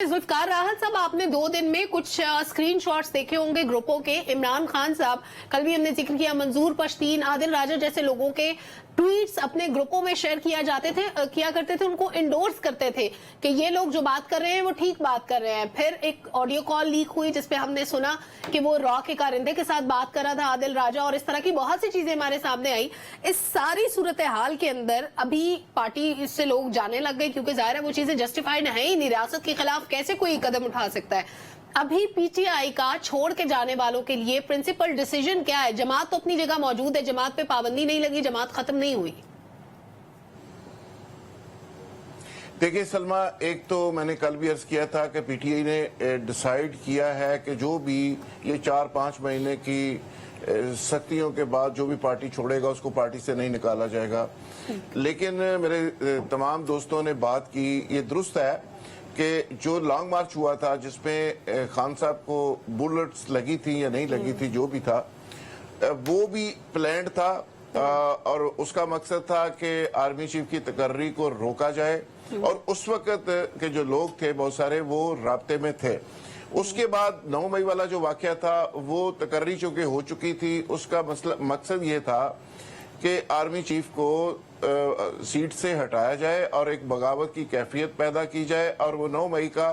जुल्फकार राहत साहब, आपने 2 दिन में कुछ स्क्रीनशॉट्स देखे होंगे ग्रुपों के। इमरान खान साहब, कल भी हमने जिक्र किया, मंजूर पश्तीन, आदिल राजा जैसे लोगों के ट्वीट्स अपने ग्रुपों में शेयर किया करते थे, उनको इंडोर्स करते थे कि ये लोग जो बात कर रहे हैं वो ठीक बात कर रहे हैं। फिर एक ऑडियो कॉल लीक हुई जिसपे हमने सुना कि वो रॉ के कारिंदे के साथ बात कर रहा था आदिल राजा, और इस तरह की बहुत सी चीजें हमारे सामने आई। इस सारी सूरत हाल के अंदर अभी पार्टी इससे लोग जाने लग गए, क्योंकि जाहिर है वो चीजें जस्टिफाइड है ही नहीं। रियासत के खिलाफ कैसे कोई कदम उठा सकता है? अभी पीटीआई का छोड़ के जाने वालों के लिए प्रिंसिपल डिसीजन क्या है? जमात तो अपनी जगह मौजूद है, जमात पे पाबंदी नहीं लगी, जमात खत्म नहीं हुई। देखिए सलमा, एक तो मैंने कल भी अर्ज किया था कि पीटीआई ने डिसाइड किया है कि जो भी ये 4-5 महीने की सख्तियों के बाद जो भी पार्टी छोड़ेगा उसको पार्टी से नहीं निकाला जाएगा। लेकिन मेरे तमाम दोस्तों ने बात की, ये दुरुस्त है कि जो लॉन्ग मार्च हुआ था जिसमें खान साहब को बुलेट्स लगी थी या नहीं लगी थी, जो भी था वो भी प्लान्ड था, और उसका मकसद था कि आर्मी चीफ की तकर्री को रोका जाए। और उस वक्त के जो लोग थे बहुत सारे वो राब्ते में थे। उसके बाद 9 मई वाला जो वाकया था वो तकर्री चूंकि हो चुकी थी, उसका मकसद ये था कि आर्मी चीफ को सीट से हटाया जाए और एक बगावत की कैफियत पैदा की जाए। और वो 9 मई का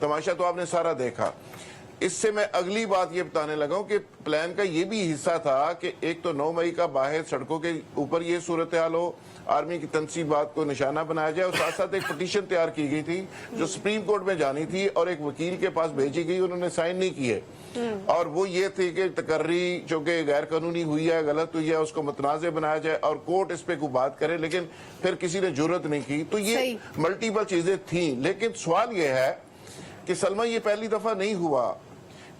तमाशा तो आपने सारा देखा। इससे मैं अगली बात ये बताने लगा हूं कि प्लान का ये भी हिस्सा था कि एक तो 9 मई का बाहर सड़कों के ऊपर ये सूरत हाल हो, आर्मी की तनसीबात को निशाना बनाया जाए, और साथ साथ एक पिटीशन तैयार की गई थी जो सुप्रीम कोर्ट में जानी थी और एक वकील के पास भेजी गई, उन्होंने साइन नहीं किए। और वो ये थी कि तकर्री जो कि गैर कानूनी हुई है, गलत हुई है, उसको मुतनाज़ बनाया जाए और कोर्ट इस पे कोई बात करे, लेकिन फिर किसी ने जुर्रत नहीं की। तो ये मल्टीपल चीजें थी। लेकिन सवाल ये है कि सलमा, ये पहली दफा नहीं हुआ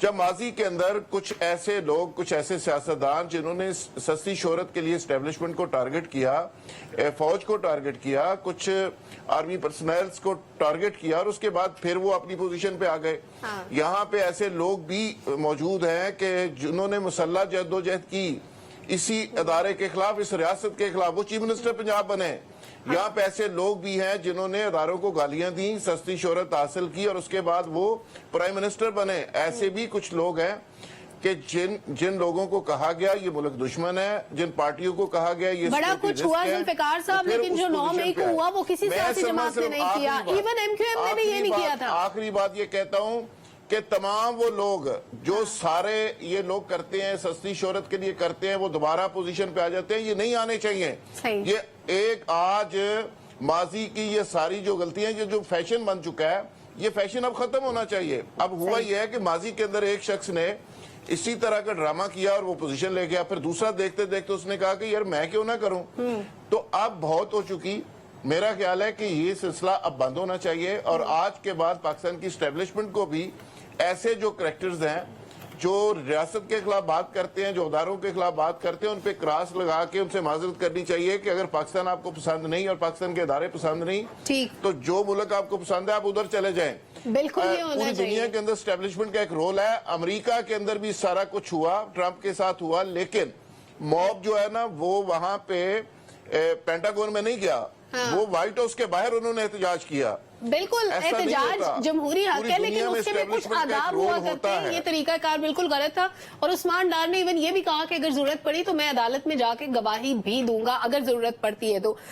जब माजी के अंदर कुछ ऐसे लोग, कुछ ऐसे सियासतदान जिन्होंने सस्ती शोहरत के लिए एस्टेब्लिशमेंट को टारगेट किया, फौज को टारगेट किया, कुछ आर्मी पर्सनल्स को टारगेट किया, और उसके बाद फिर वो अपनी पोजीशन पे आ गए। यहाँ पे ऐसे लोग भी मौजूद हैं कि जिन्होंने मुसल्लह जद्दोजहद की इसी अदारे के खिलाफ, इस रियासत के खिलाफ। वो चीफ मिनिस्टर पंजाब बने। यहाँ पे ऐसे लोग भी हैं जिन्होंने अदारों को गालियां दी, सस्ती शोहरत हासिल की, और उसके बाद वो प्राइम मिनिस्टर बने। ऐसे भी कुछ लोग हैं कि जिन लोगों को कहा गया ये मुल्क दुश्मन है, जिन पार्टियों को कहा गया ये बड़ा कुछ हुआ जुल्फिकार साहब, लेकिन जो 9 मई को हुआ वो किसी सियासी जमात ने नहीं किया, इवन एमक्यूएम ने भी ये नहीं किया था। आखिरी बात ये कहता हूँ कि तमाम वो लोग जो सारे ये लोग करते हैं, सस्ती शोहरत के लिए करते हैं, वो दोबारा पोजीशन पे आ जाते हैं। ये नहीं आने चाहिए। ये एक आज माजी की ये सारी जो गलतियां, ये जो फैशन बन चुका है, ये फैशन अब खत्म होना चाहिए। अब हुआ ये है कि माजी के अंदर एक शख्स ने इसी तरह का ड्रामा किया और वो पोजीशन ले गया, फिर दूसरा देखते देखते उसने कहा कि यार मैं क्यों ना करूं। तो अब बहुत हो चुकी। मेरा ख्याल है कि ये सिलसिला अब बंद होना चाहिए, और आज के बाद पाकिस्तान की एस्टेब्लिशमेंट को भी ऐसे जो करैक्टर्स हैं जो रियासत के खिलाफ बात करते हैं, जो अदारों के खिलाफ बात करते हैं, उन पे क्रॉस लगा के उनसे माजरत करनी चाहिए कि अगर पाकिस्तान आपको पसंद नहीं और पाकिस्तान के अदारे पसंद नहीं, तो जो मुल्क आपको पसंद है आप उधर चले जाएं। बिल्कुल पूरी दुनिया के अंदर एस्टेब्लिशमेंट का एक रोल है। अमेरिका के अंदर भी सारा कुछ हुआ, ट्रंप के साथ हुआ, लेकिन मॉब जो है ना वो वहां पे पेंटागन में नहीं गया, वो व्हाइट हाउस के बाहर उन्होंने एहतजाज किया। बिल्कुल, एहतजाज जमहूरी हक है, लेकिन उसके में कुछ आदाब हुआ करते हैं। ये तरीका कार बिल्कुल गलत था। और उस्मान डार ने इवन ये भी कहा कि अगर जरूरत पड़ी तो मैं अदालत में जाके गवाही भी दूंगा अगर जरूरत पड़ती है तो।